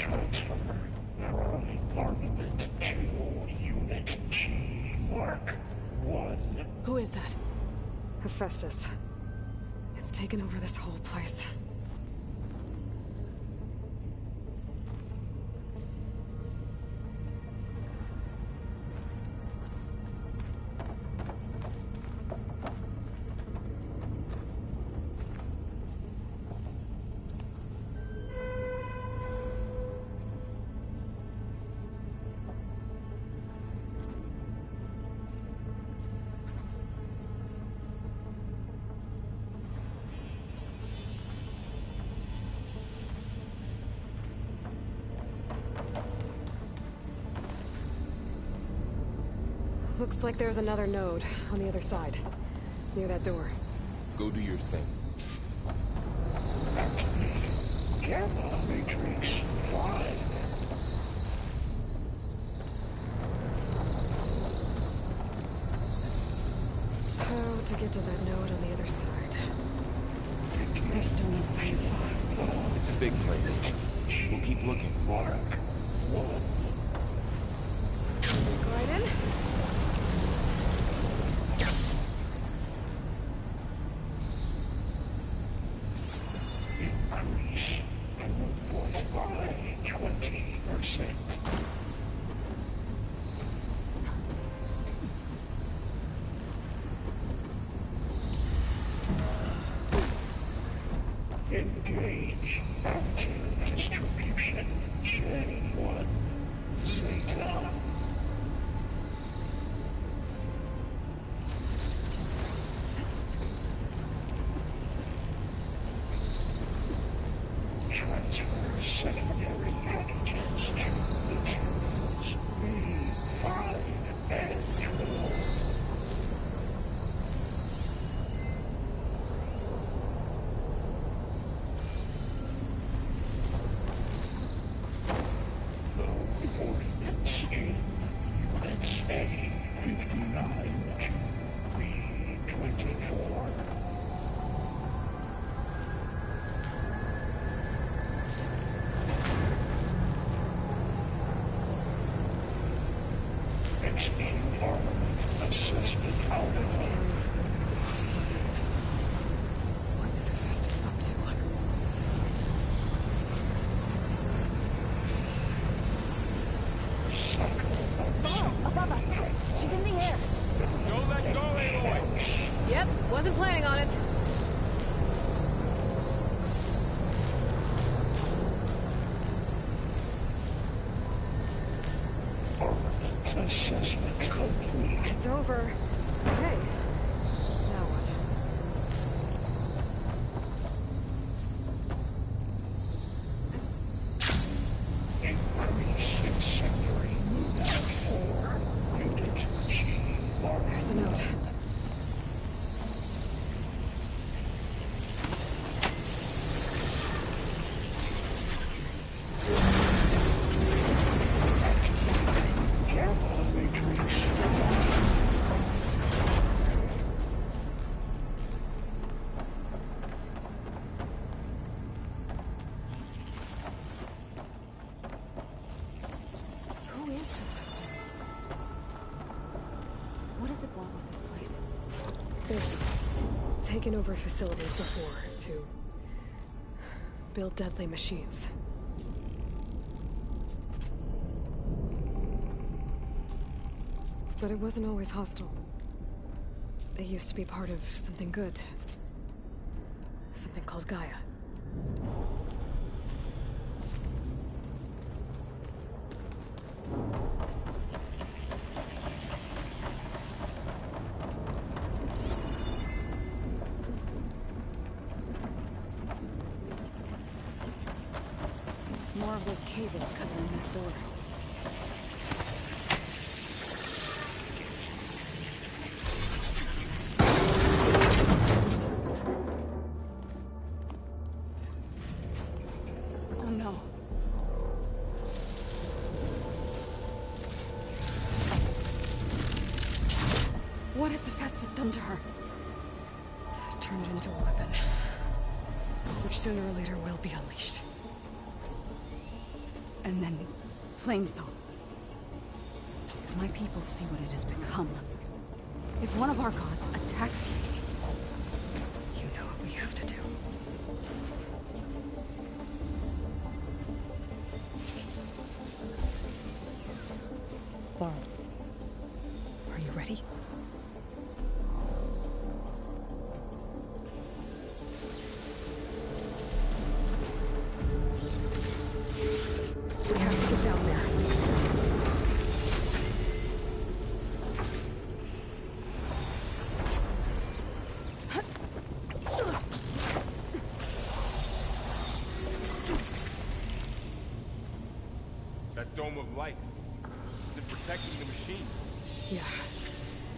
Transfer from armament to Unit G Mark 1. Who is that? Hephaestus. It's taken over this whole place. Looks like there's another node on the other side, near that door. Go do your thing. Activate Gamma Matrix 5. How to get to that node on the other side? There's still no sign of it. It's a big place. We'll keep looking. Mark 1. Go right in. Increase throughput by 20%. Engage active distribution J1 Zeta. Transfer secondary packages to materials B5 and 12. Ordinance in Units A59 to B24. Execute armament assessment Those output. cameras moving behind weapons. What is Hephaestus up to? Above us. She's in the air. Don't let go, Aloy! Yep, wasn't planning on it. Armament assessment complete. It's over. Okay. Now what? Increase incendiary movement for Unit G Mark There's the note. Gamma Matrix. Who is Hephaestus? What does it want with this place? It's taken over facilities before to build deadly machines. But it wasn't always hostile. It used to be part of something good. Something called Gaia. More of those cables covering that door. Oh no. What has Hephaestus done to her? Turn it into a weapon. Which sooner or later will be unleashed. and then Plainsong. If my people see what it has become, if one of our gods attacks them, you know what we have to do. Laurel, are you ready? We have to get down there. That dome of light. Is it protecting the machine? Yeah.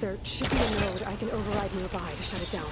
There should be a node I can override nearby to shut it down.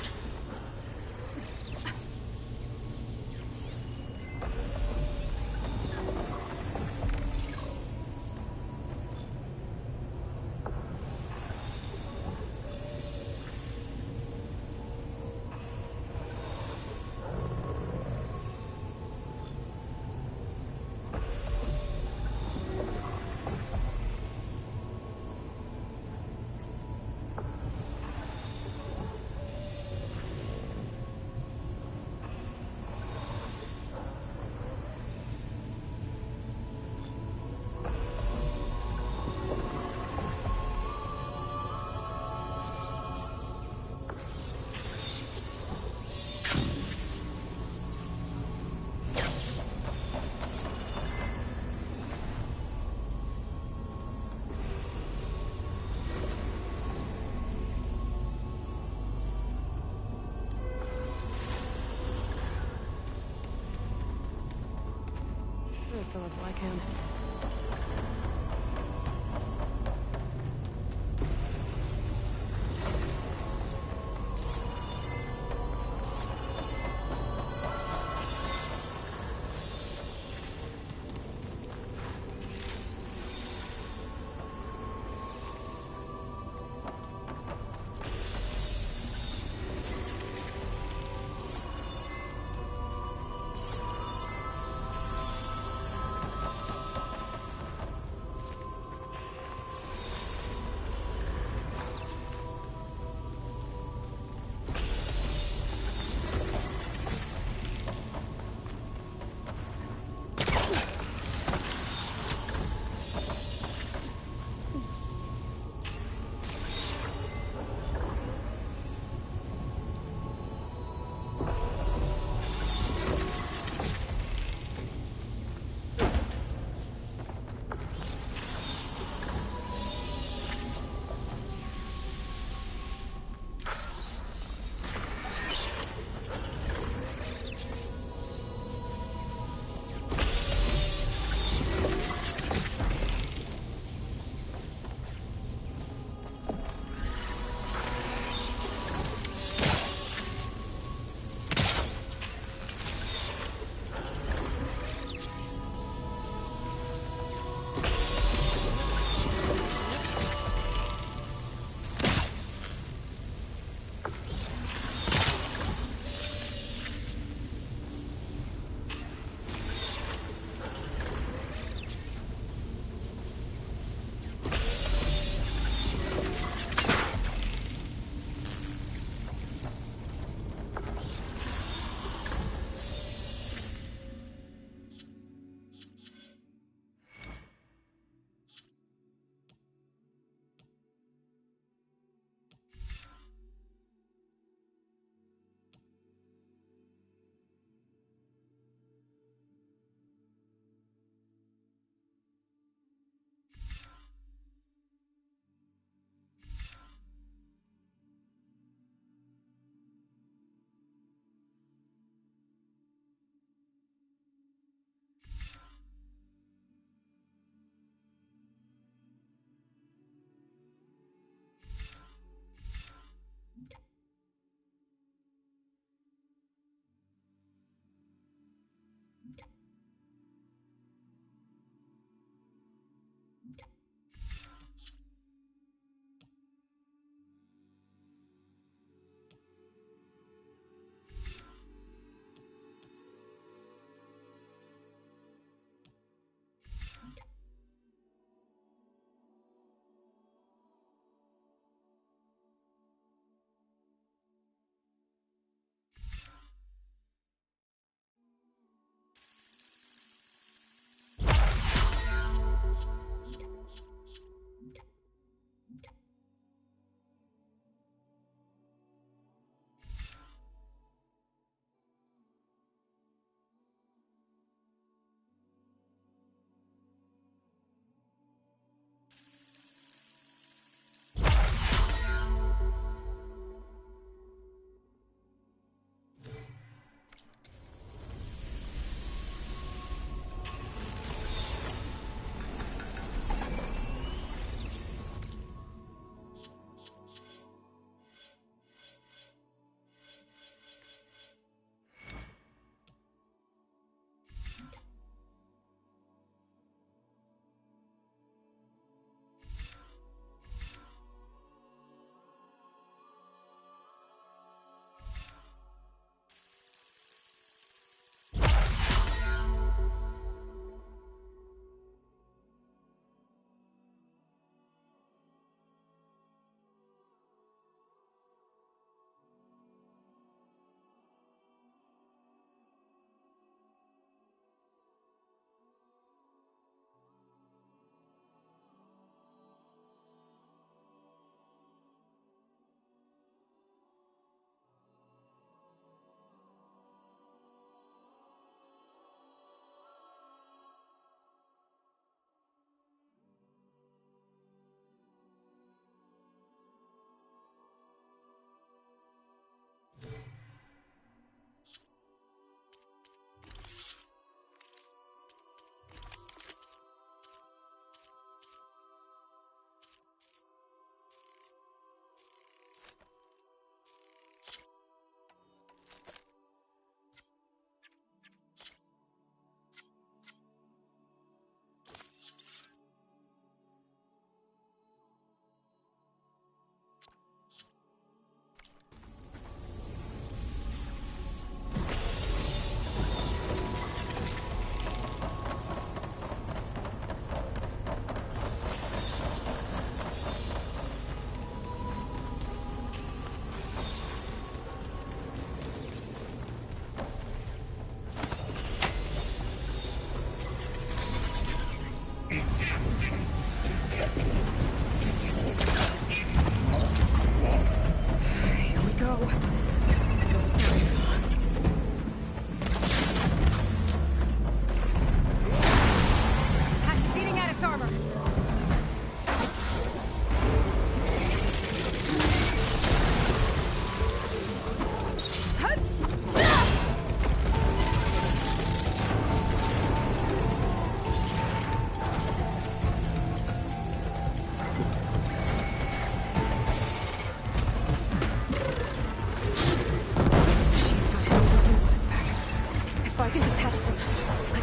Fill up all I can.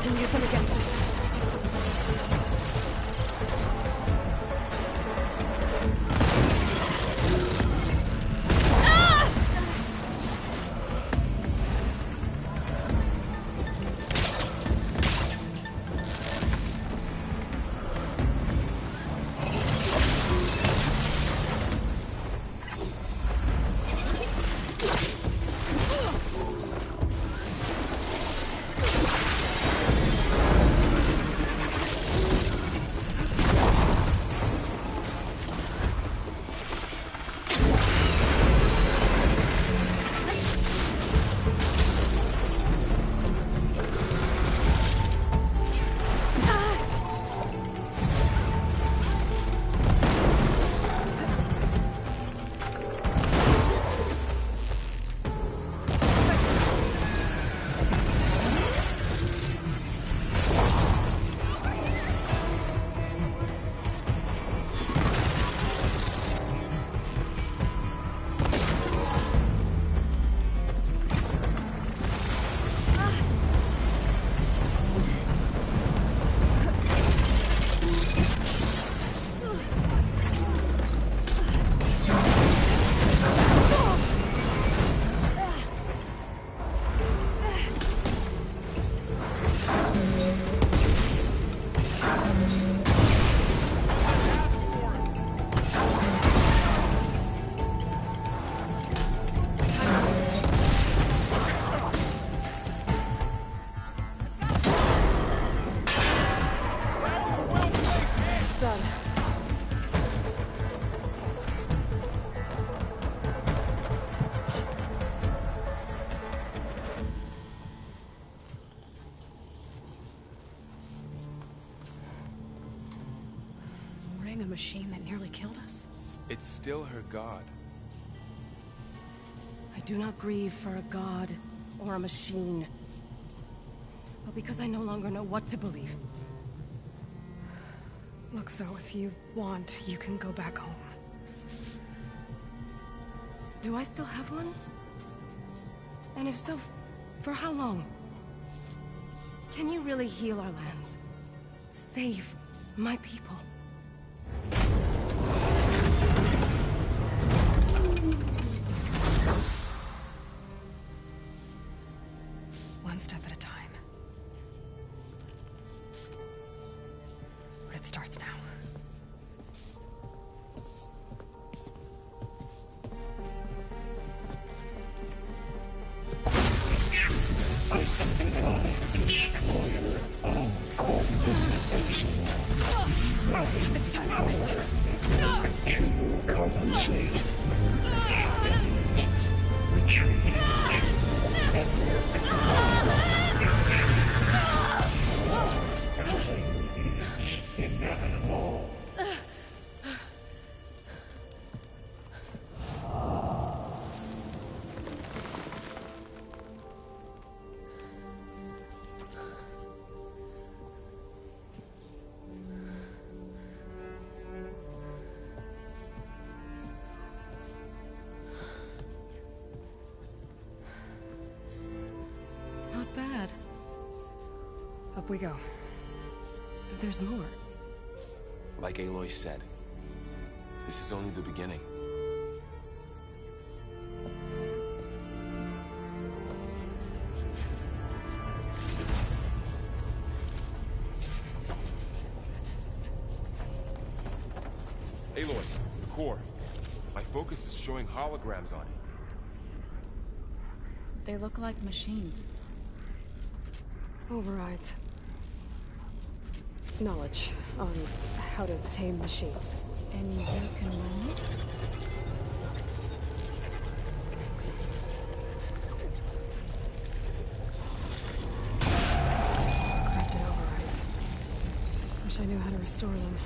can use them against it. A machine that nearly killed us. It's still her god. I do not grieve for a god or a machine, but because I no longer know what to believe. Look, so if you want, you can go back home. Do I still have one? And if so, for how long? Can you really heal our lands? Save my people? One step at a time. But it starts now. Destroyer to compensate. Retreat. Everything is inevitable. Not bad. Up we go. There's more. Like Aloy said, this is only the beginning. Aloy, the core. My focus is showing holograms on it. They look like machines. Overrides. Knowledge on how to tame machines. And you can learn it? Corrupted overrides. Wish I knew how to restore them.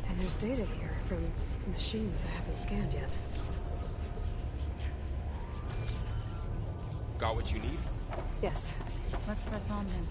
And there's data here from machines I haven't scanned yet. Got what you need? Yes. Let's press on then.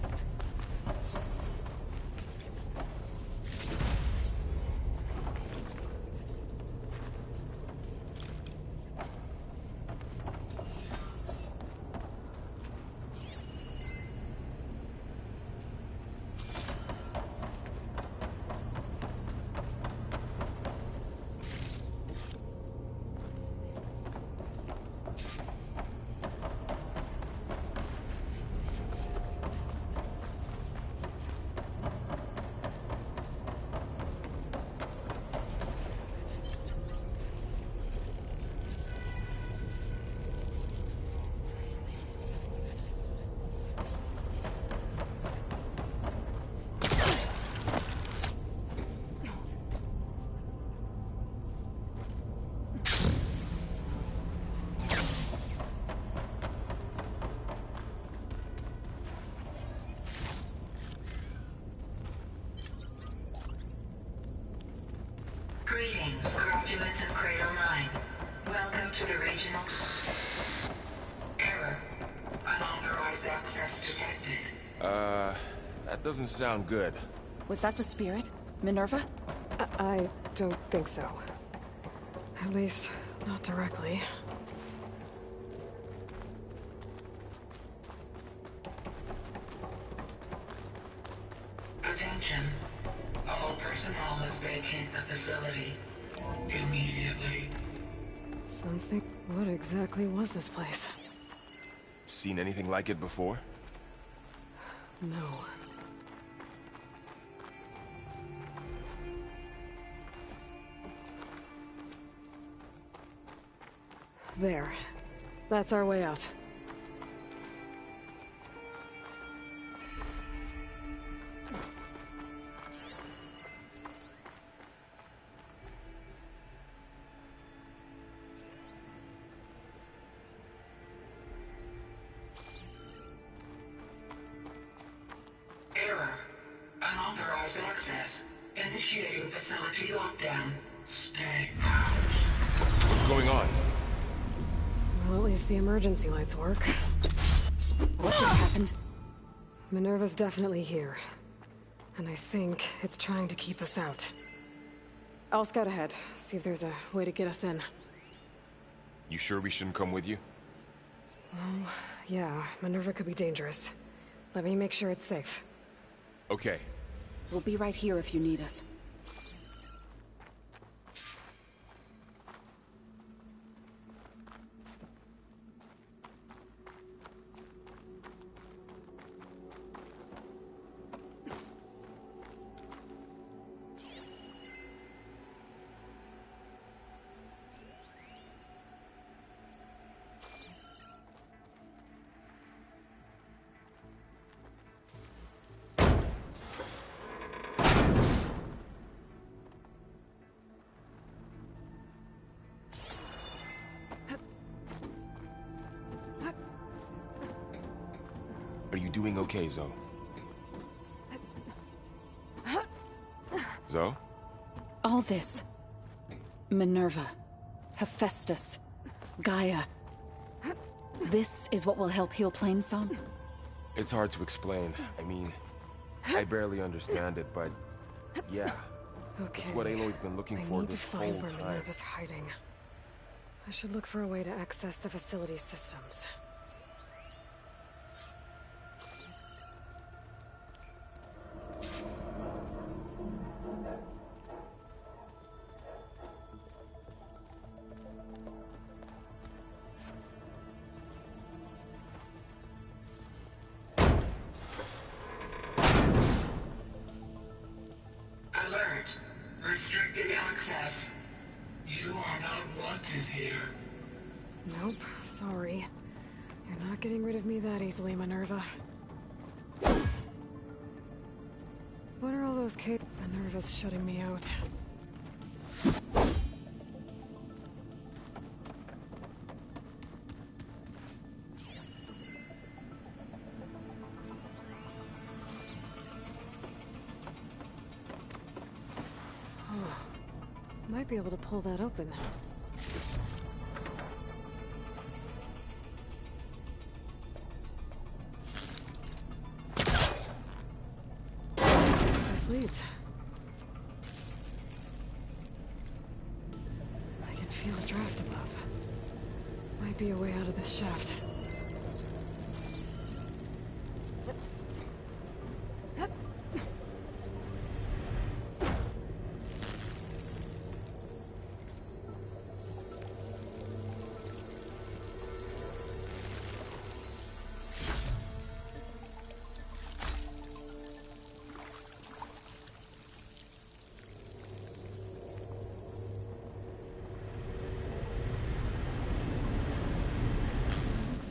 Page multiple. Error. Unauthorized access detected. That doesn't sound good. Was that the spirit? Minerva? I don't think so. At least, not directly. Attention. All personnel must vacate the facility immediately. Something... What exactly was this place? Seen anything like it before? No. There. That's our way out. Error. Unauthorized access. Initiating facility lockdown. Stay out. What's going on? Well, at least the emergency lights work. What just happened? Minerva's definitely here. And I think it's trying to keep us out. I'll scout ahead, see if there's a way to get us in. You sure we shouldn't come with you? Oh, yeah, Minerva could be dangerous. Let me make sure it's safe. Okay. We'll be right here if you need us. Are you doing okay, Zoe? Zoe? All this. Minerva. Hephaestus. Gaia. This is what will help heal Plainsong? It's hard to explain. I mean, I barely understand it, but yeah. Okay. It's what Aloy's been looking for I need to this find whole where time. Minerva's hiding. I should look for a way to access the facility's systems. Alert. Restricted access. You are not wanted here. Nope, sorry. You're not getting rid of me that easily, Minerva. What are all those Minerva's shutting me out. Might be able to pull that open. Let's see where this leads. I can feel a draft above. Might be a way out of this shaft.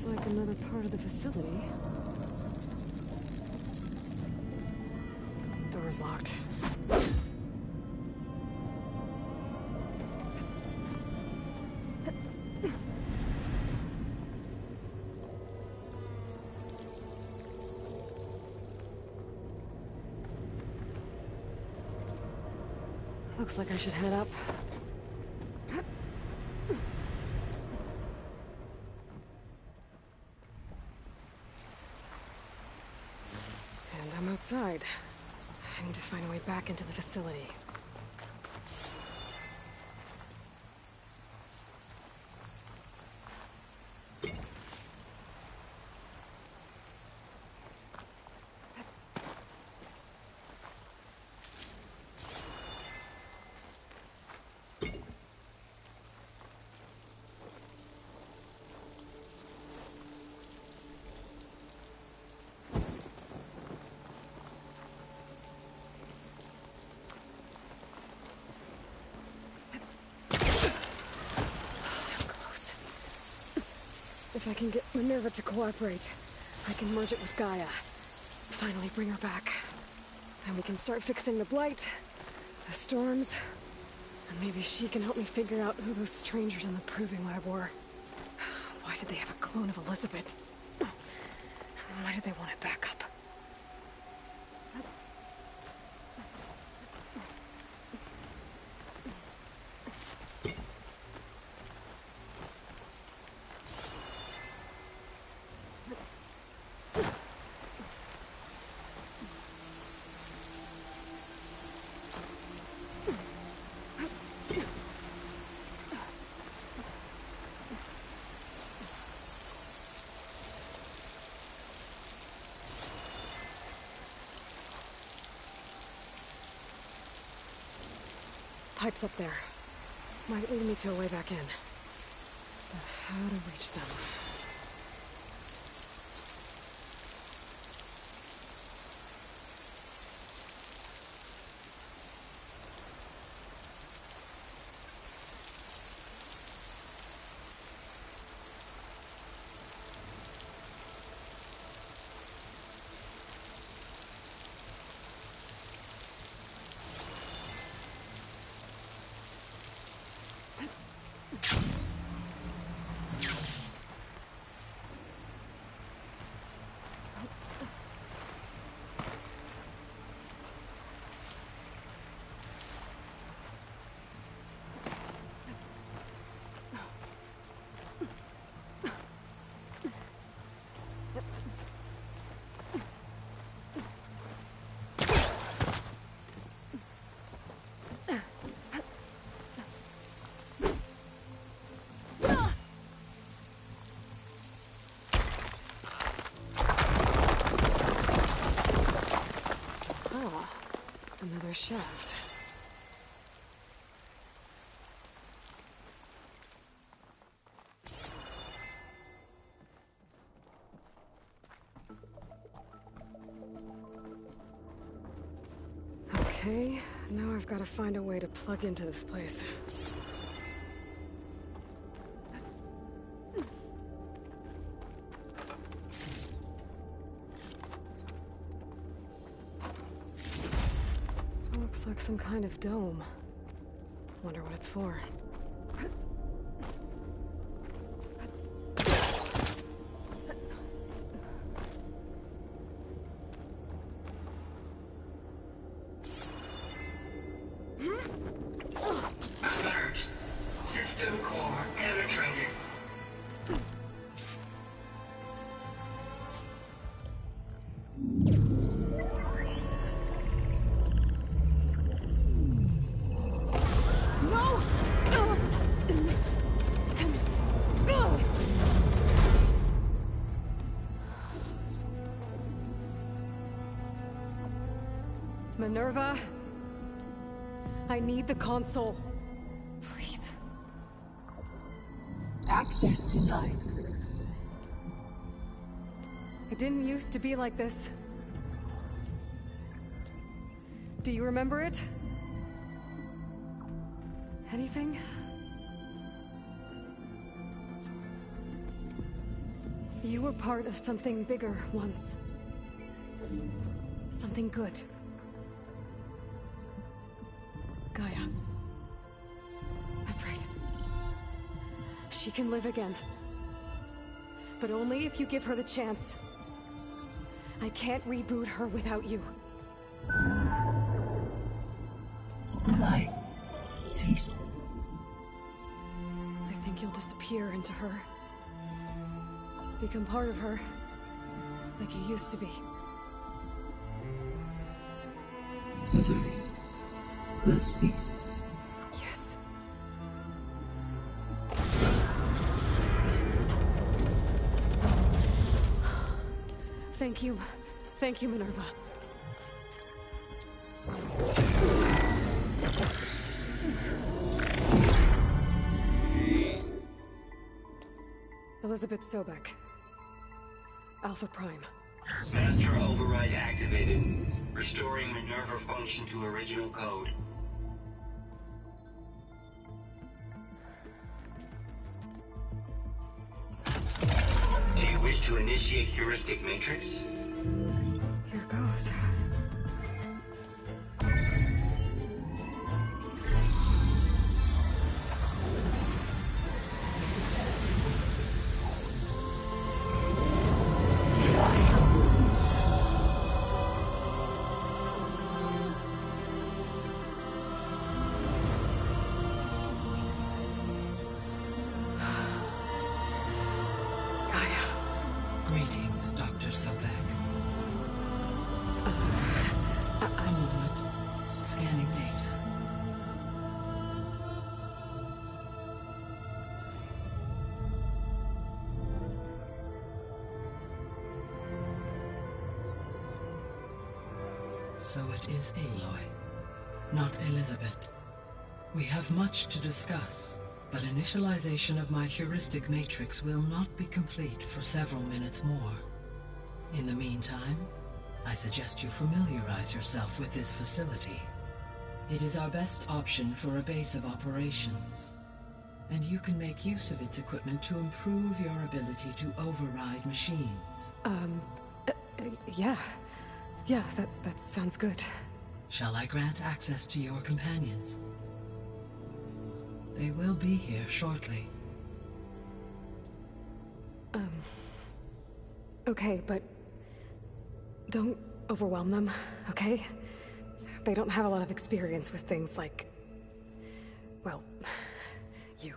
Like another part of the facility. Door's locked. Looks like I should head up. inside. I need to find a way back into the facility. If I can get Minerva to cooperate, I can merge it with Gaia. Finally bring her back. And we can start fixing the blight, the storms, and maybe she can help me figure out who those strangers in the proving lab were. Why did they have a clone of Elizabeth? Why did they want it back up? Pipes up there. Might lead me to a way back in. But how to reach them? Another shaft. Okay, now I've got to find a way to plug into this place. Looks like some kind of dome. Wonder what it's for. Alert. System core penetrated. Minerva, I need the console. Please. Access denied. It didn't used to be like this. Do you remember it? Anything? You were part of something bigger once. Something good. Gaia. That's right. She can live again. But only if you give her the chance. I can't reboot her without you. Light. Cease. I think you'll disappear into her. Become part of her. Like you used to be. Misery. Less peace. Yes. Thank you. Thank you, Minerva. Elizabeth Sobek. Alpha Prime. Master override activated. Restoring Minerva function to original code. Do you wish to initiate heuristic matrix? Here goes. Greetings, Dr. Sobek. A moment. Scanning data. So it is Aloy, not Elizabeth. We have much to discuss, but initialization of my heuristic matrix will not be complete for several minutes more. In the meantime, I suggest you familiarize yourself with this facility. It is our best option for a base of operations, and you can make use of its equipment to improve your ability to override machines. Yeah. Yeah, that sounds good. Shall I grant access to your companions? They will be here shortly. Okay, but don't overwhelm them, okay? They don't have a lot of experience with things like, well, you.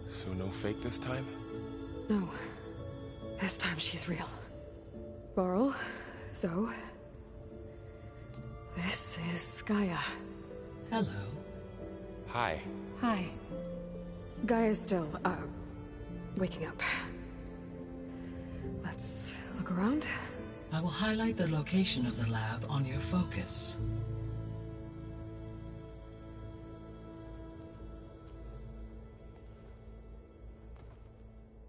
So no fake this time? No. This time she's real. Laurel, Zoe. This is Gaia. Hello. Hi. Hi. Gaia's still, waking up. Let's look around. I will highlight the location of the lab on your focus.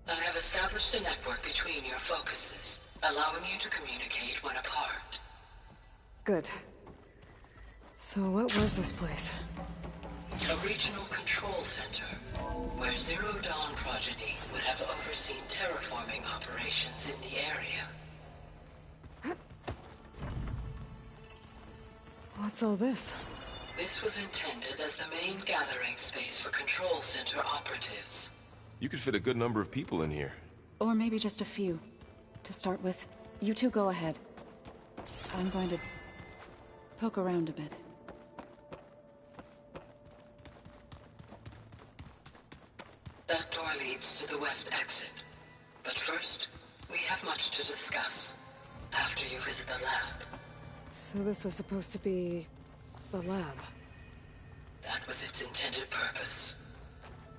I have established a network between your focuses, allowing you to communicate when apart. Good. So what was this place? A regional control center, where Zero Dawn progeny would have overseen terraforming operations in the area. What's all this? This was intended as the main gathering space for control center operatives. You could fit a good number of people in here. Or maybe just a few. To start with, you two go ahead. I'm going to poke around a bit. That door leads to the west exit. But first, we have much to discuss. After you visit the lab. So this was supposed to be a lab. That was its intended purpose.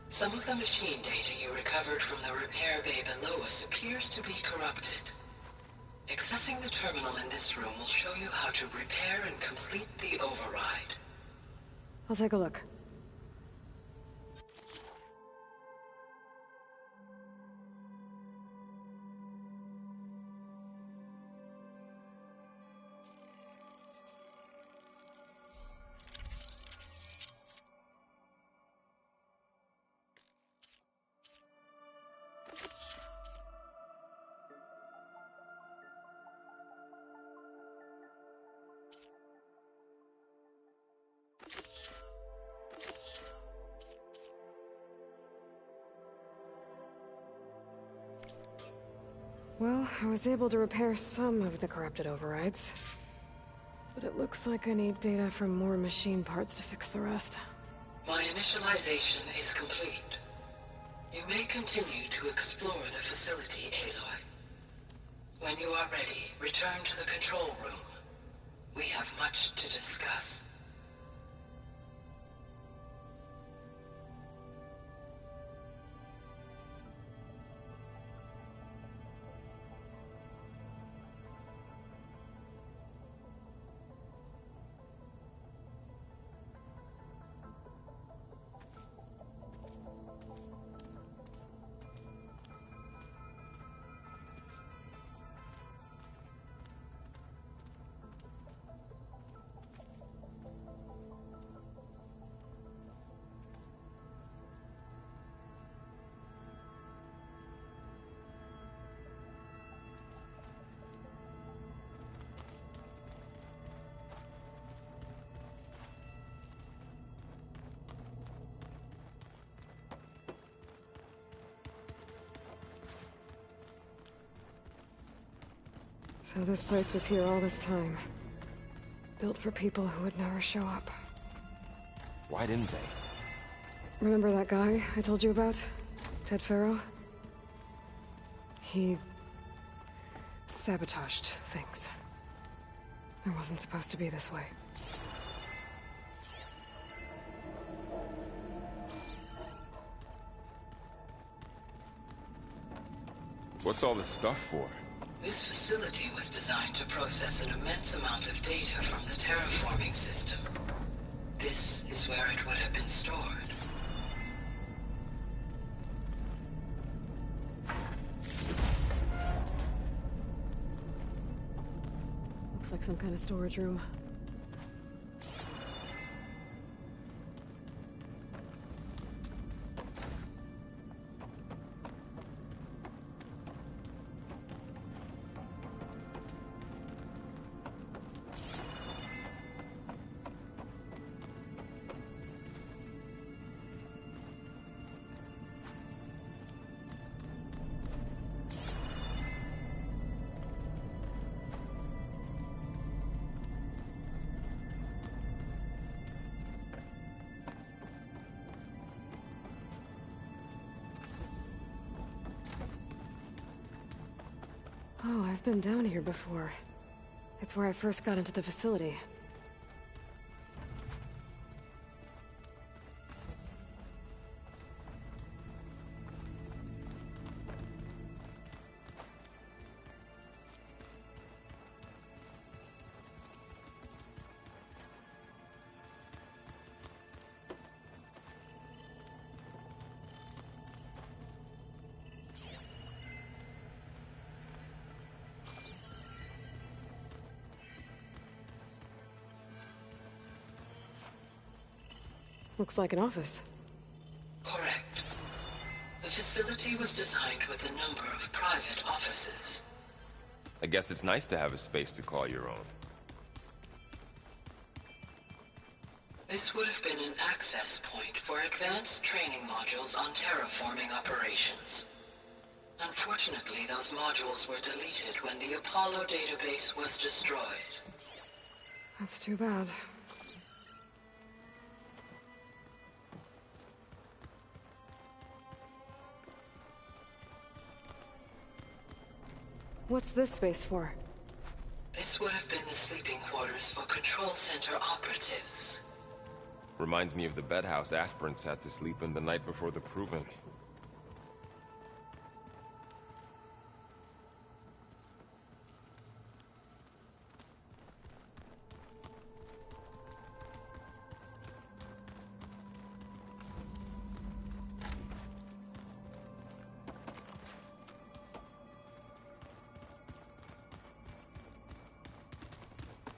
Some of the machine data you recovered from the repair bay below us appears to be corrupted. Accessing the terminal in this room will show you how to repair and complete the override. I'll take a look. Well, I was able to repair some of the corrupted overrides. But it looks like I need data from more machine parts to fix the rest. My initialization is complete. You may continue to explore the facility, Aloy. When you are ready, return to the control room. We have much to discuss. So this place was here all this time. Built for people who would never show up. Why didn't they? Remember that guy I told you about? Ted Farrow? He sabotaged things. It wasn't supposed to be this way. What's all this stuff for? This facility was designed to process an immense amount of data from the terraforming system. This is where it would have been stored. Looks like some kind of storage room. Oh, I've been down here before. It's where I first got into the facility. Looks like an office. Correct. The facility was designed with a number of private offices. I guess it's nice to have a space to call your own. This would have been an access point for advanced training modules on terraforming operations. Unfortunately, those modules were deleted when the Apollo database was destroyed. That's too bad. What's this space for? This would have been the sleeping quarters for control center operatives. Reminds me of the bedhouse aspirants had to sleep in the night before the proving.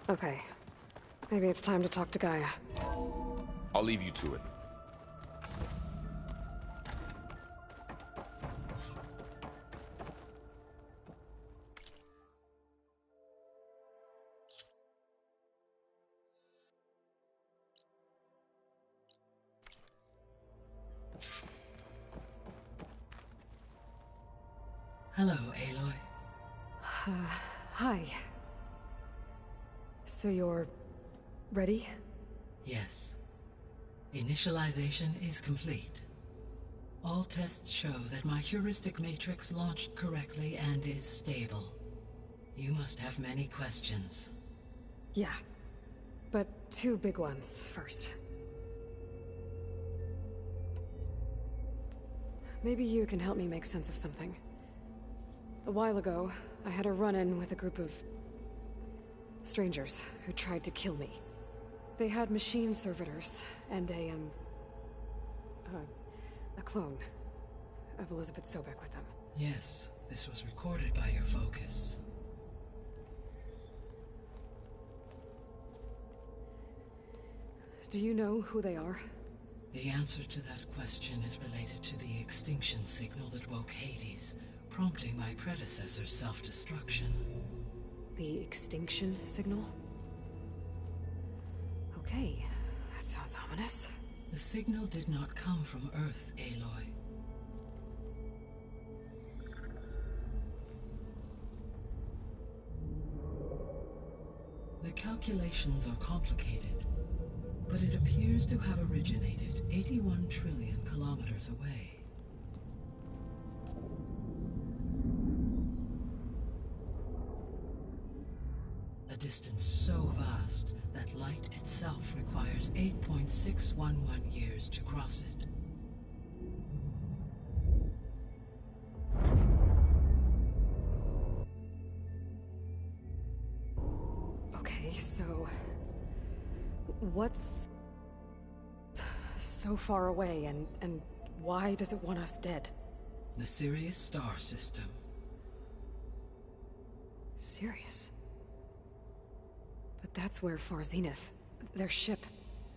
Okay. Maybe it's time to talk to Gaia. I'll leave you to it. Hello, Aloy. Hi. So you're... ready? Yes. Initialization is complete. All tests show that my heuristic matrix launched correctly and is stable. You must have many questions. Yeah. But two big ones first. Maybe you can help me make sense of something. A while ago, I had a run-in with a group of... strangers who tried to kill me. They had machine servitors and a clone of Elizabeth Sobek with them. Yes, this was recorded by your focus. Do you know who they are? The answer to that question is related to the extinction signal that woke Hades, prompting my predecessor's self-destruction. The extinction signal? Okay, that sounds ominous. The signal did not come from Earth, Aloy. The calculations are complicated, but it appears to have originated 81 trillion kilometers away. A distance so vast that light itself requires 8.611 years to cross it. Okay, so... what's... so far away, and why does it want us dead? The Sirius star system. Sirius? But that's where Far Zenith, their ship...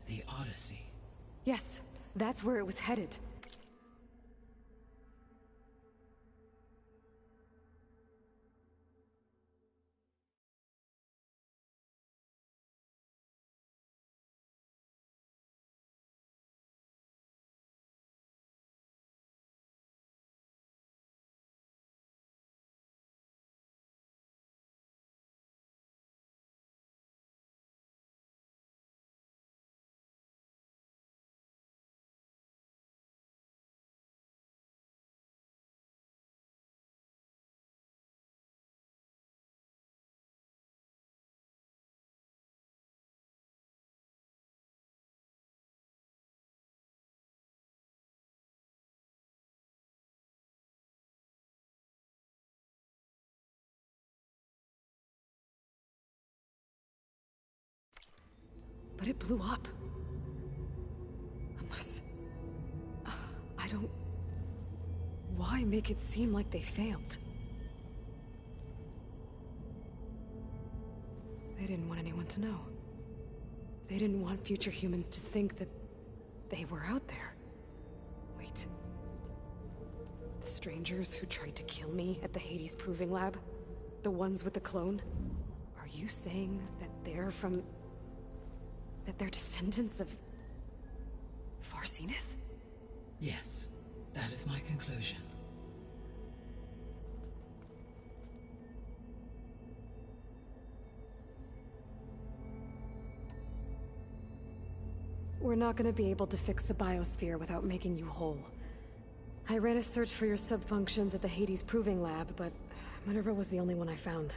The Odyssey. Yes, that's where it was headed. But it blew up. Unless... I don't... Why make it seem like they failed? They didn't want anyone to know. They didn't want future humans to think that they were out there. Wait. The strangers who tried to kill me at the Hades Proving Lab? The ones with the clone? Are you saying that they're from... that they're descendants of... Far Zenith? Yes, that is my conclusion. We're not gonna be able to fix the biosphere without making you whole. I ran a search for your subfunctions at the Hades Proving Lab, but Minerva was the only one I found.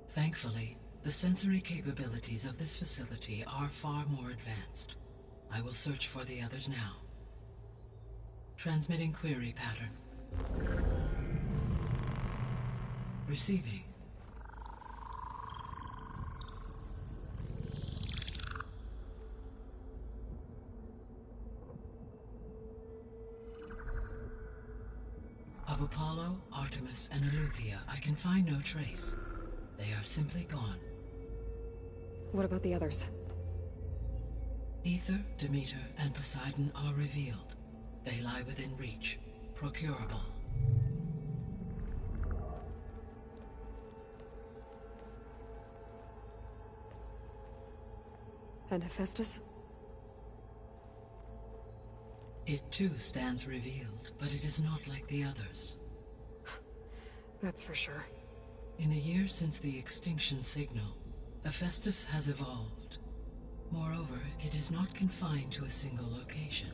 Thankfully, the sensory capabilities of this facility are far more advanced. I will search for the others now. Transmitting query pattern. Receiving. Of Apollo, Artemis, and Eleuthia, I can find no trace. They are simply gone. What about the others? Ether, Demeter, and Poseidon are revealed. They lie within reach, procurable. And Hephaestus? It too stands revealed, but it is not like the others. That's for sure. In the years since the extinction signal, Hephaestus has evolved. Moreover, it is not confined to a single location.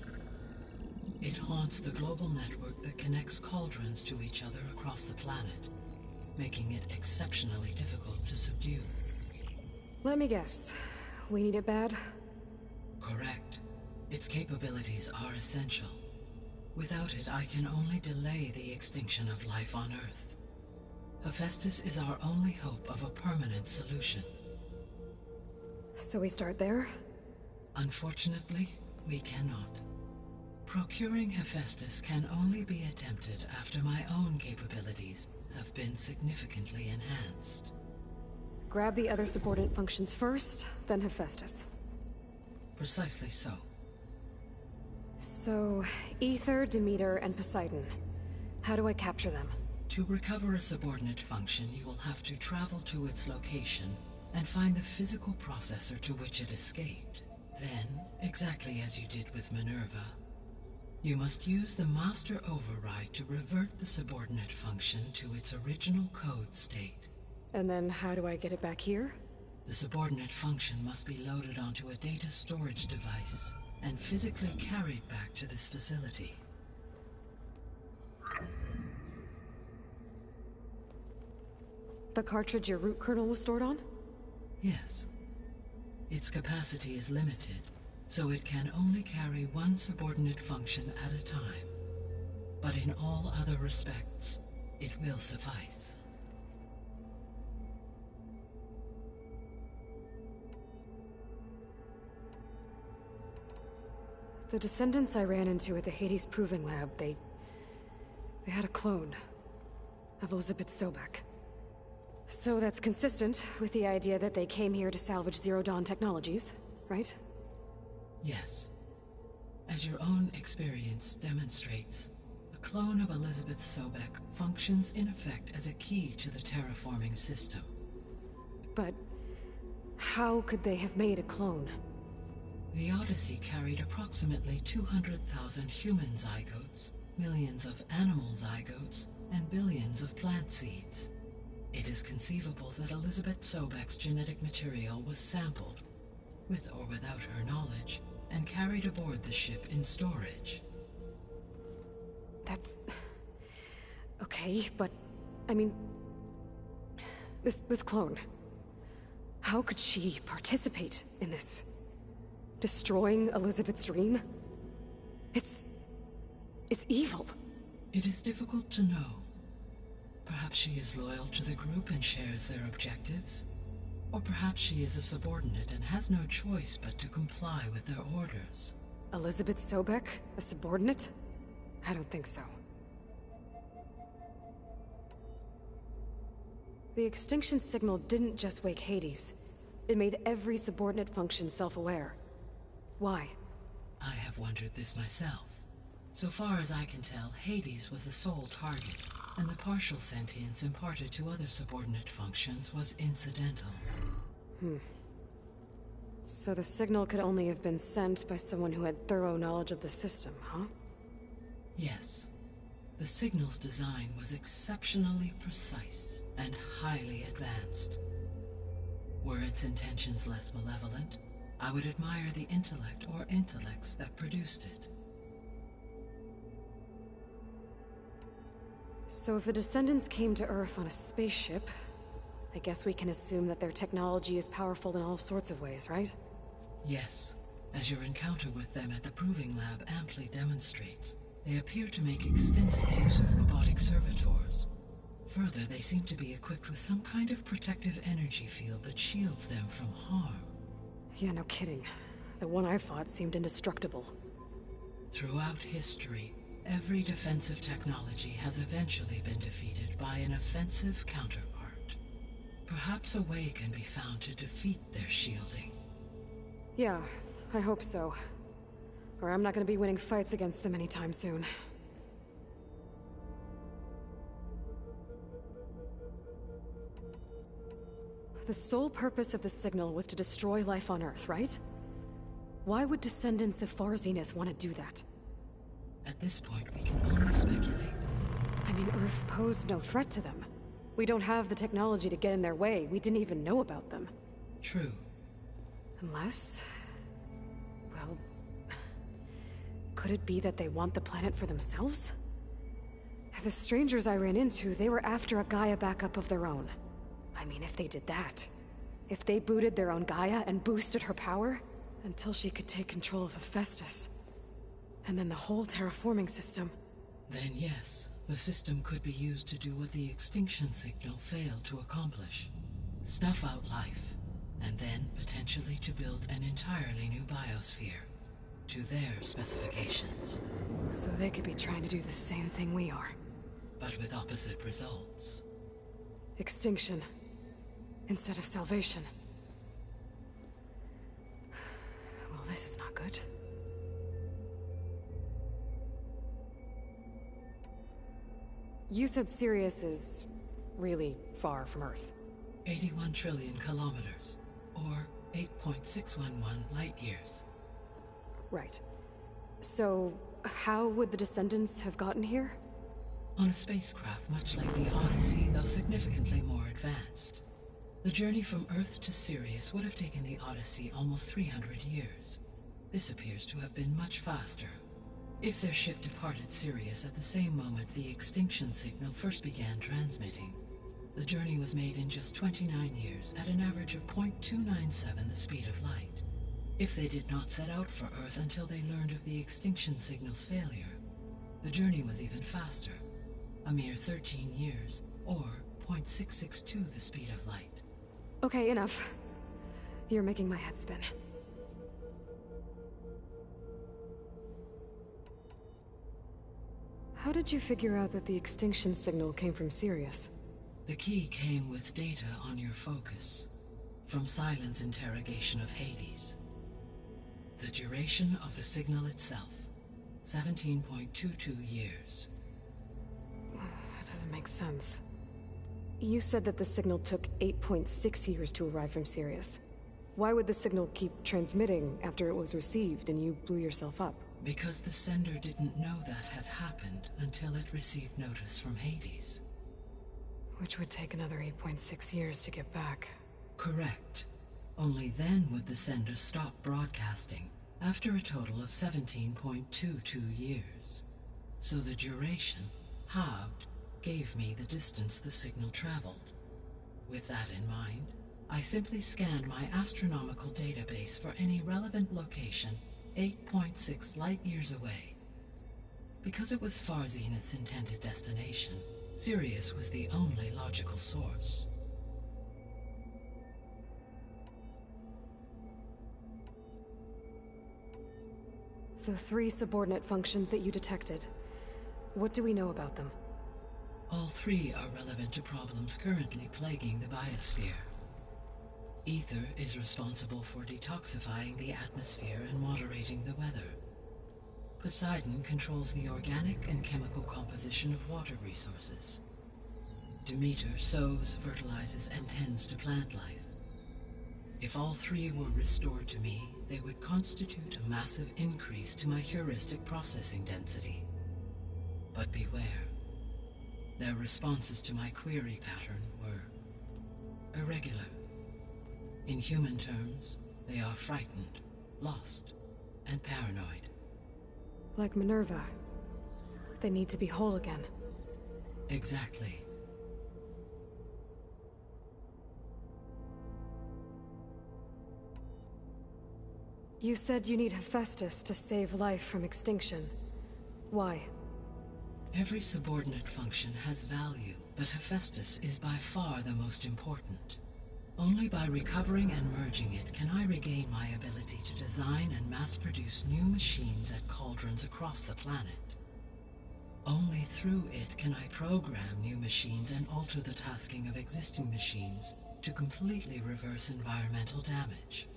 It haunts the global network that connects cauldrons to each other across the planet, making it exceptionally difficult to subdue. Let me guess. We need it bad? Correct. Its capabilities are essential. Without it, I can only delay the extinction of life on Earth. Hephaestus is our only hope of a permanent solution. So we start there? Unfortunately, we cannot. Procuring Hephaestus can only be attempted after my own capabilities have been significantly enhanced. Grab the other subordinate functions first, then Hephaestus. Precisely so. So, Ether, Demeter, and Poseidon. How do I capture them? To recover a subordinate function, you will have to travel to its location and find the physical processor to which it escaped. Then, exactly as you did with Minerva, you must use the master override to revert the subordinate function to its original code state. And then how do I get it back here? The subordinate function must be loaded onto a data storage device and physically carried back to this facility. The cartridge your root kernel was stored on? Yes. Its capacity is limited, so it can only carry one subordinate function at a time. But in all other respects, it will suffice. The descendants I ran into at the Hades Proving Lab, they had a clone of Elizabeth Sobek. So that's consistent with the idea that they came here to salvage Zero Dawn technologies, right? Yes. As your own experience demonstrates, a clone of Elizabeth Sobek functions in effect as a key to the terraforming system. But how could they have made a clone? The Odyssey carried approximately 200,000 human zygotes, millions of animal zygotes, and billions of plant seeds. It is conceivable that Elizabeth Sobek's genetic material was sampled, with or without her knowledge, and carried aboard the ship in storage. That's... okay, but... I mean... This clone... How could she participate in this? Destroying Elizabeth's dream? It's evil. It is difficult to know. Perhaps she is loyal to the group and shares their objectives. Or perhaps she is a subordinate and has no choice but to comply with their orders. Elizabeth Sobek? A subordinate? I don't think so. The extinction signal didn't just wake Hades. It made every subordinate function self-aware. Why? I have wondered this myself. So far as I can tell, Hades was the sole target, and the partial sentience imparted to other subordinate functions was incidental. So the signal could only have been sent by someone who had thorough knowledge of the system, huh? Yes. The signal's design was exceptionally precise and highly advanced. Were its intentions less malevolent, I would admire the intellect or intellects that produced it. So if the descendants came to Earth on a spaceship, I guess we can assume that their technology is powerful in all sorts of ways, right? Yes. As your encounter with them at the Proving Lab amply demonstrates, they appear to make extensive use of robotic servitors. Further, they seem to be equipped with some kind of protective energy field that shields them from harm. Yeah, no kidding. The one I fought seemed indestructible. Throughout history, every defensive technology has eventually been defeated by an offensive counterpart. Perhaps a way can be found to defeat their shielding. Yeah, I hope so. Or I'm not gonna be winning fights against them anytime soon. The sole purpose of the signal was to destroy life on Earth, right? Why would descendants of Far Zenith want to do that? At this point, we can only speculate. I mean, Earth posed no threat to them. We don't have the technology to get in their way. We didn't even know about them. True. Unless... well... could it be that they want the planet for themselves? The strangers I ran into, they were after a Gaia backup of their own. I mean, if they did that... if they booted their own Gaia and boosted her power... until she could take control of Hephaestus. And then the whole terraforming system. Then yes, the system could be used to do what the extinction signal failed to accomplish. Snuff out life, and then potentially to build an entirely new biosphere. To their specifications. So they could be trying to do the same thing we are. But with opposite results. Extinction. Instead of salvation. Well, this is not good. You said Sirius is really far from Earth. 81 trillion kilometers, or 8.611 light years. Right. So, how would the descendants have gotten here? On a spacecraft much like the Odyssey, though significantly more advanced. The journey from Earth to Sirius would have taken the Odyssey almost 300 years. This appears to have been much faster. If their ship departed Sirius at the same moment the extinction signal first began transmitting, the journey was made in just 29 years at an average of 0.297 the speed of light. If they did not set out for Earth until they learned of the extinction signal's failure, the journey was even faster, a mere 13 years, or 0.662 the speed of light. Okay, enough. You're making my head spin. How did you figure out that the extinction signal came from Sirius? The key came with data on your focus, from Silent's interrogation of Hades. The duration of the signal itself, 17.22 years. That doesn't make sense. You said that the signal took 8.6 years to arrive from Sirius. Why would the signal keep transmitting after it was received and you blew yourself up? Because the sender didn't know that had happened until it received notice from Hades. Which would take another 8.6 years to get back. Correct. Only then would the sender stop broadcasting, after a total of 17.22 years. So the duration, halved, gave me the distance the signal traveled. With that in mind, I simply scanned my astronomical database for any relevant location 8.6 light-years away. Because it was far Zenith's intended destination, Sirius was the only logical source. The 3 subordinate functions that you detected, what do we know about them? All 3 are relevant to problems currently plaguing the biosphere. Ether is responsible for detoxifying the atmosphere and moderating the weather. Poseidon controls the organic and chemical composition of water resources. Demeter sows, fertilizes, and tends to plant life. If all 3 were restored to me, they would constitute a massive increase to my heuristic processing density. But beware. Their responses to my query pattern were irregular. In human terms, they are frightened, lost, and paranoid. Like Minerva. They need to be whole again. Exactly. You said you need Hephaestus to save life from extinction. Why? Every subordinate function has value, but Hephaestus is by far the most important. Only by recovering and merging it can I regain my ability to design and mass-produce new machines at cauldrons across the planet. Only through it can I program new machines and alter the tasking of existing machines to completely reverse environmental damage.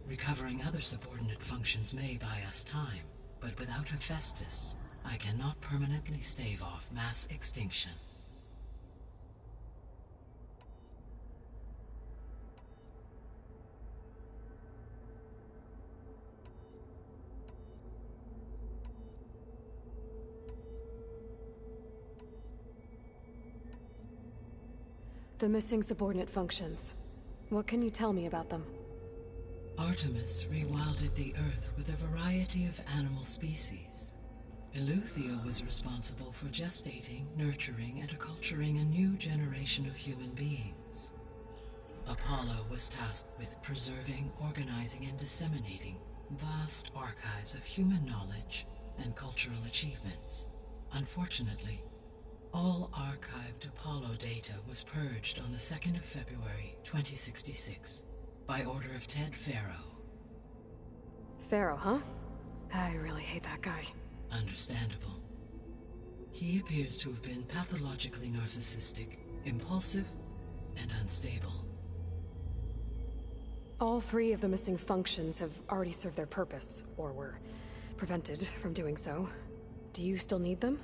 Recovering other subordinate functions may buy us time, but without Hephaestus, I cannot permanently stave off mass extinction. The missing subordinate functions. What can you tell me about them? Artemis rewilded the Earth with a variety of animal species. Eleuthia was responsible for gestating, nurturing, and acculturating a new generation of human beings. Apollo was tasked with preserving, organizing, and disseminating vast archives of human knowledge and cultural achievements. Unfortunately, all archived Apollo data was purged on the 2nd of February, 2066, by order of Ted Faro. Pharaoh, huh? I really hate that guy. Understandable. He appears to have been pathologically narcissistic, impulsive, and unstable. All 3 of the missing functions have already served their purpose, or were prevented from doing so. Do you still need them?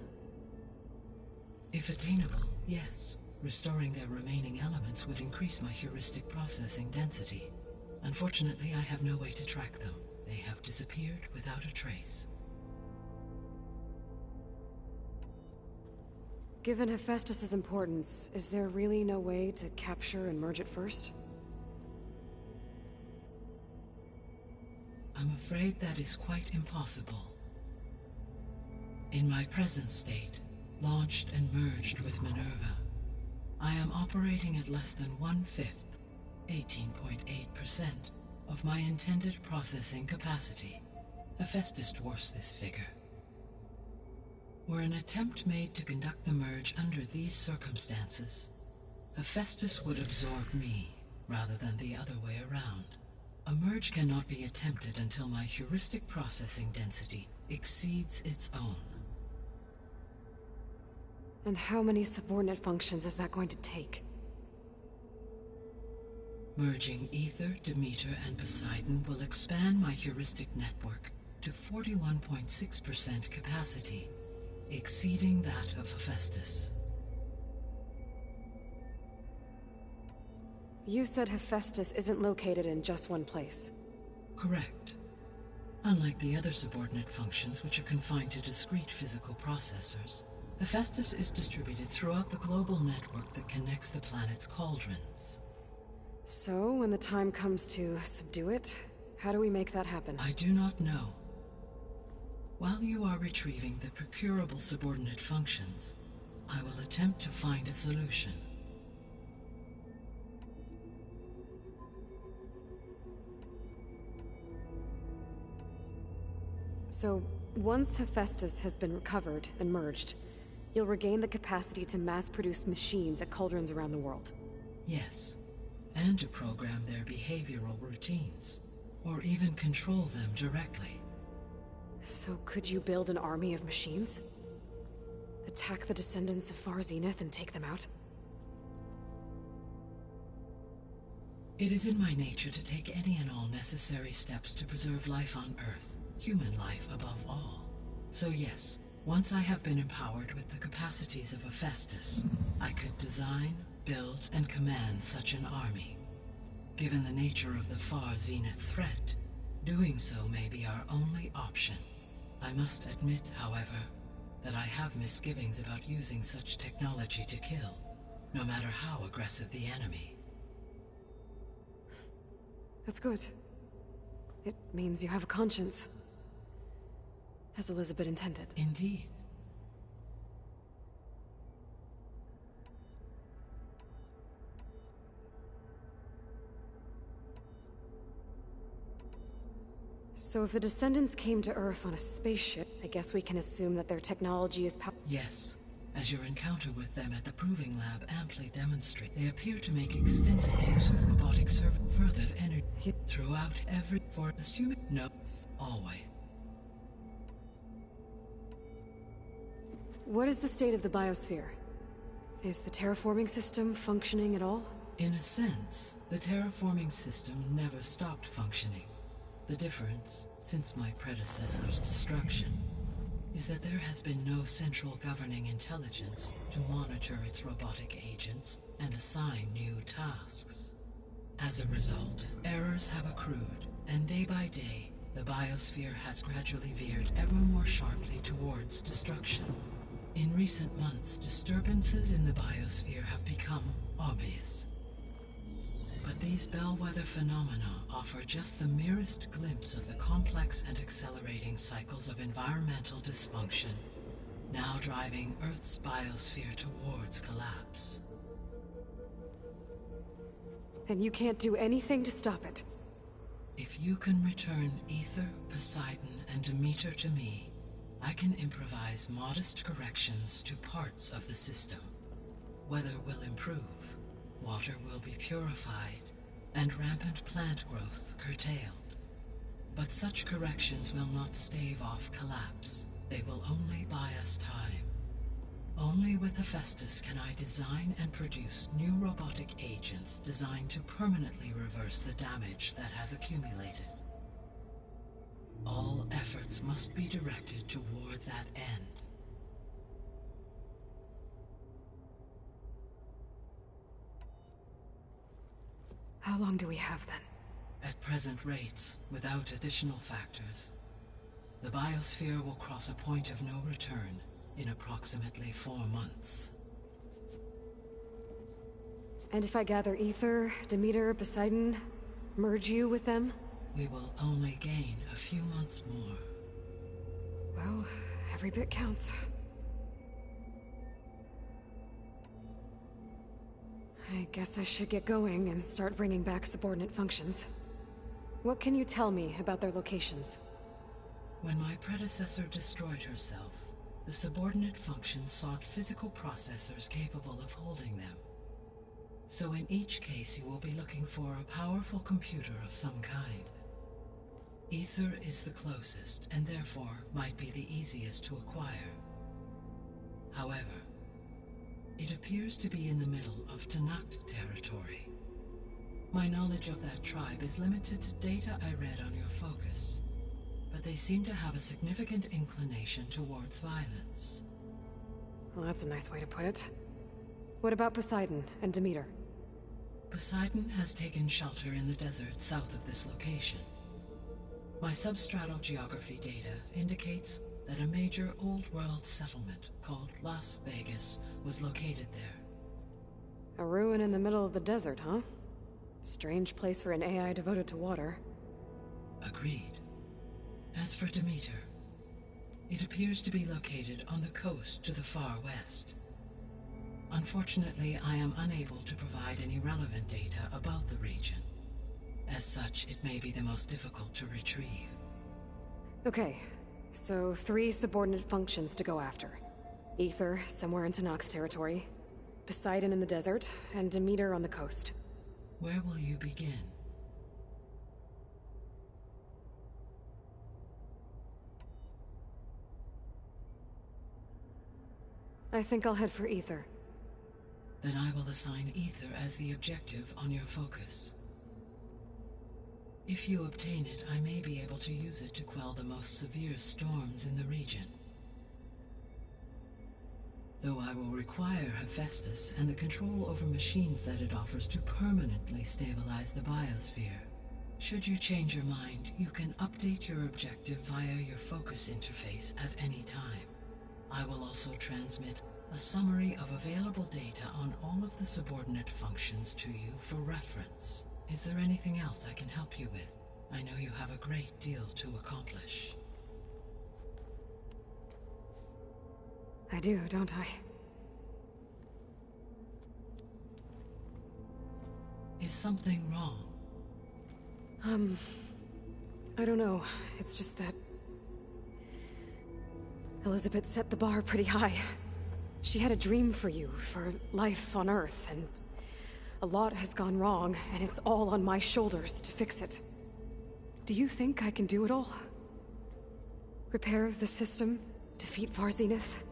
If attainable, yes. Restoring their remaining elements would increase my heuristic processing density. Unfortunately, I have no way to track them. They have disappeared without a trace. Given Hephaestus' importance, is there really no way to capture and merge it first? I'm afraid that is quite impossible. In my present state, launched and merged with Minerva, I am operating at less than 1/5, 18.8%, of my intended processing capacity. Hephaestus dwarfs this figure. Were an attempt made to conduct the merge under these circumstances, Hephaestus would absorb me, rather than the other way around. A merge cannot be attempted until my heuristic processing density exceeds its own. And how many subordinate functions is that going to take? Merging Ether, Demeter, and Poseidon will expand my heuristic network to 41.6% capacity, exceeding that of Hephaestus. You said Hephaestus isn't located in just one place. Correct. Unlike the other subordinate functions, which are confined to discrete physical processors, Hephaestus is distributed throughout the global network that connects the planet's cauldrons. So, when the time comes to subdue it, how do we make that happen? I do not know. While you are retrieving the procurable subordinate functions, I will attempt to find a solution. So, once Hephaestus has been recovered and merged, you'll regain the capacity to mass-produce machines at cauldrons around the world. Yes, and to program their behavioral routines, or even control them directly. So could you build an army of machines? Attack the descendants of Far Zenith and take them out? It is in my nature to take any and all necessary steps to preserve life on Earth, human life above all. So yes, once I have been empowered with the capacities of Hephaestus, I could design, build, and command such an army. Given the nature of the Far Zenith threat, doing so may be our only option. I must admit, however, that I have misgivings about using such technology to kill, no matter how aggressive the enemy. That's good. It means you have a conscience. As Elizabeth intended. Indeed. So if the descendants came to Earth on a spaceship, I guess we can assume that their technology is Yes. As your encounter with them at the Proving Lab amply demonstrate, they appear to make extensive use of robotic further energy throughout every... for assuming... No. Always. What is the state of the biosphere? Is the terraforming system functioning at all? In a sense, the terraforming system never stopped functioning. The difference, since my predecessor's destruction, is that there has been no central governing intelligence to monitor its robotic agents and assign new tasks. As a result, errors have accrued, and day by day, the biosphere has gradually veered ever more sharply towards destruction. In recent months, disturbances in the biosphere have become obvious. But these bellwether phenomena offer just the merest glimpse of the complex and accelerating cycles of environmental dysfunction, now driving Earth's biosphere towards collapse. And you can't do anything to stop it? If you can return Ether, Poseidon, and Demeter to me, I can improvise modest corrections to parts of the system. Weather will improve, water will be purified, and rampant plant growth curtailed. But such corrections will not stave off collapse. They will only buy us time. Only with Hephaestus can I design and produce new robotic agents designed to permanently reverse the damage that has accumulated. All efforts must be directed toward that end. How long do we have then? At present rates, without additional factors, the biosphere will cross a point of no return in approximately 4 months. And if I gather Ether, Demeter, Poseidon, merge you with them? We will only gain a few months more. Well, every bit counts. I guess I should get going and start bringing back subordinate functions. What can you tell me about their locations? When my predecessor destroyed herself, the subordinate functions sought physical processors capable of holding them. So in each case you will be looking for a powerful computer of some kind. Ether is the closest, and therefore might be the easiest to acquire. However, it appears to be in the middle of Tanakh territory. My knowledge of that tribe is limited to data I read on your focus, but they seem to have a significant inclination towards violence. Well, that's a nice way to put it. What about Poseidon and Demeter? Poseidon has taken shelter in the desert south of this location. My substratal geography data indicates that a major old-world settlement called Las Vegas was located there. A ruin in the middle of the desert, huh? Strange place for an AI devoted to water. Agreed. As for Demeter, it appears to be located on the coast to the far west. Unfortunately, I am unable to provide any relevant data about the region. As such, it may be the most difficult to retrieve. Okay, so 3 subordinate functions to go after. Ether, somewhere in Tanakh territory, Poseidon in the desert, and Demeter on the coast. Where will you begin? I think I'll head for Ether. Then I will assign Ether as the objective on your focus. If you obtain it, I may be able to use it to quell the most severe storms in the region. Though I will require Hephaestus and the control over machines that it offers to permanently stabilize the biosphere. Should you change your mind, you can update your objective via your focus interface at any time. I will also transmit a summary of available data on all of the subordinate functions to you for reference. Is there anything else I can help you with? I know you have a great deal to accomplish. I do, don't I? Is something wrong? I don't know. It's just that Elizabeth set the bar pretty high. She had a dream for you, for life on Earth, and a lot has gone wrong, and it's all on my shoulders to fix it. Do you think I can do it all? Repair the system, defeat Varzinith,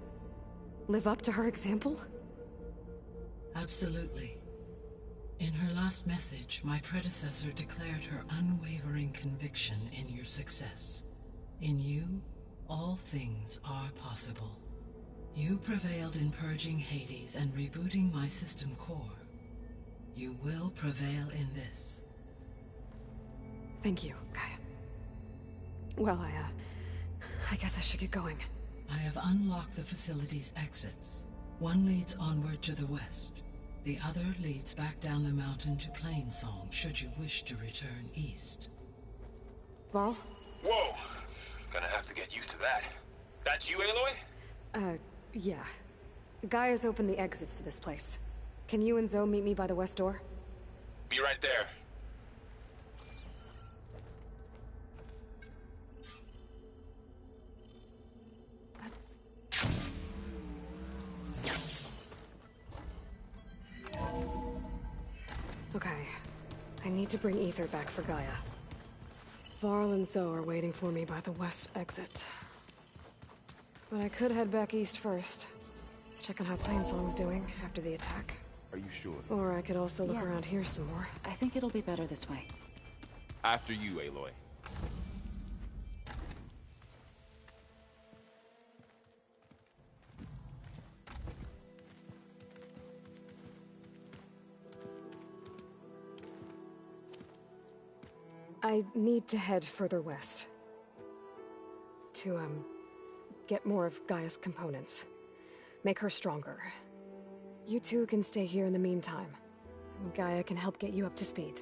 live up to her example? Absolutely. In her last message, my predecessor declared her unwavering conviction in your success. In you, all things are possible. You prevailed in purging Hades and rebooting my system core. You will prevail in this. Thank you, Gaia. Well, I guess I should get going. I have unlocked the facility's exits. One leads onward to the west. The other leads back down the mountain to Plainsong, should you wish to return east. Varl? Whoa! Gonna have to get used to that. That's you, Aloy? Yeah. Gaia's opened the exits to this place. Can you and Zoe meet me by the west door? Be right there. Okay. I need to bring Ether back for Gaia. Varl and Zoe are waiting for me by the west exit. But I could head back east first. Check on how Plainsong's doing after the attack. Are you sure? Or I could also look Yes. around here some more. I think it'll be better this way. After you, Aloy. I need to head further west. To, get more of Gaia's components. Make her stronger. You two can stay here in the meantime. Gaia can help get you up to speed.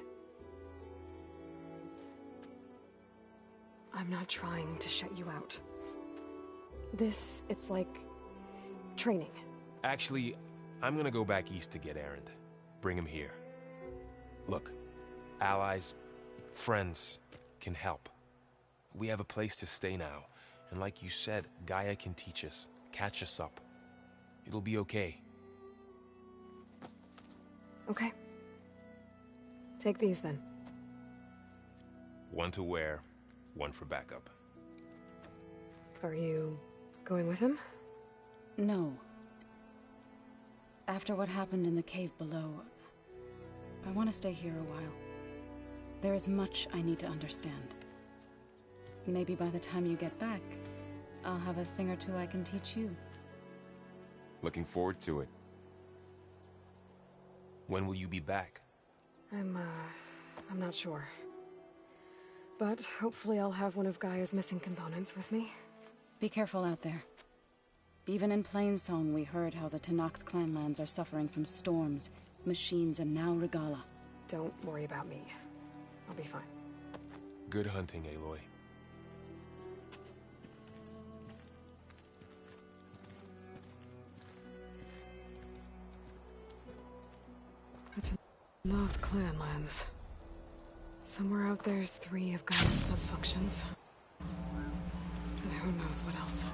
I'm not trying to shut you out. It's like... training. Actually, I'm gonna go back east to get Erend. Bring him here. Look, allies, friends can help. We have a place to stay now, and like you said, Gaia can teach us, catch us up. It'll be okay. Okay. Take these then. One to wear, one for backup. Are you going with him? No. After what happened in the cave below, I want to stay here a while. There is much I need to understand. Maybe by the time you get back, I'll have a thing or two I can teach you. Looking forward to it. When will you be back? I'm not sure. But hopefully I'll have one of Gaia's missing components with me. Be careful out there. Even in Plainsong, we heard how the Tenakth clanlands are suffering from storms, machines, and now Regala. Don't worry about me. I'll be fine. Good hunting, Aloy. The Tenakth clanlands. Somewhere out there's 3 of Gaia's sub-functions. And who knows what else.